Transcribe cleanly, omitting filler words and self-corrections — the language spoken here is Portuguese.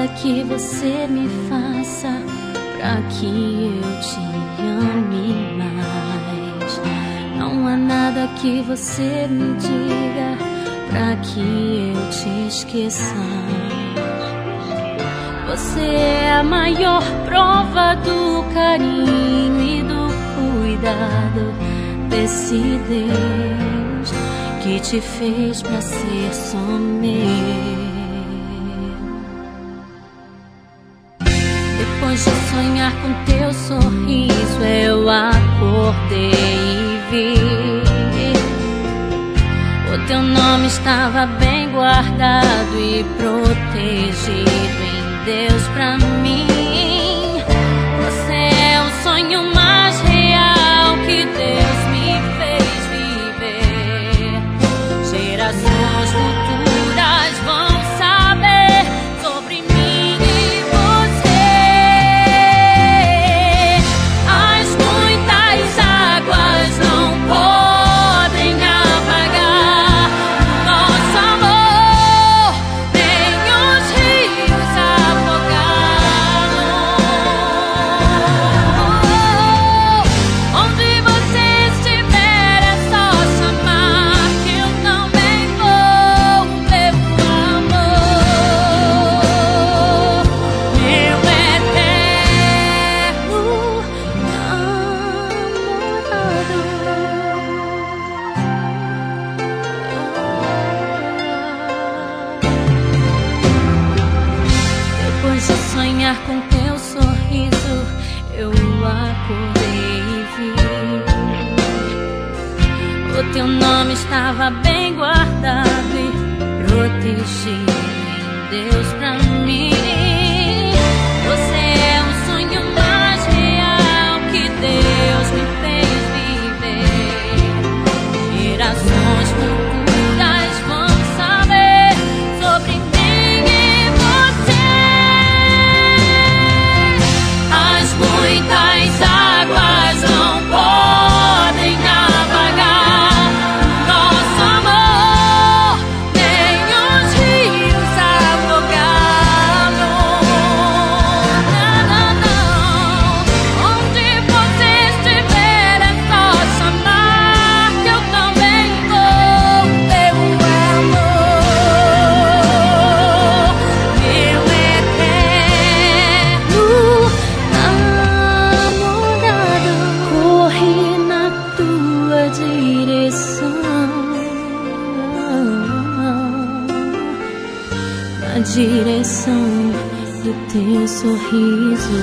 nada que você me faça pra que eu te ame mais. Não há nada que você me diga pra que eu te esqueça. Você é a maior prova do carinho e do cuidado desse Deus que te fez pra ser só meu. Depois de sonhar com teu sorriso, eu acordei e vi o teu nome estava bem guardado e protegido em Deus pra mim. Você é o sonho mais real que Deus me fez viver. Gerações futuras vão saber sobre mim e você. As muitas águas não podem apagar nosso amor, nem os rios afogá-lo. Onde você estiver é só chamar que eu também vou, meu amor, meu eterno namorado. Depois de sonhar com teu sorriso, eu acordei e vi o teu nome estava bem guardado e protegido em Deus pra mim. Você é o sonho mais real que Deus me fez viver. Gerações futuras vão saber sobre mim e você. As muitas águas não podem apagar nosso amor, nem os rios afogá-lo. Não, não, não. Onde você estiver é só chamar que eu também vou, meu amor, meu eterno namorado. Corre na tua direção, na direção do teu sorriso.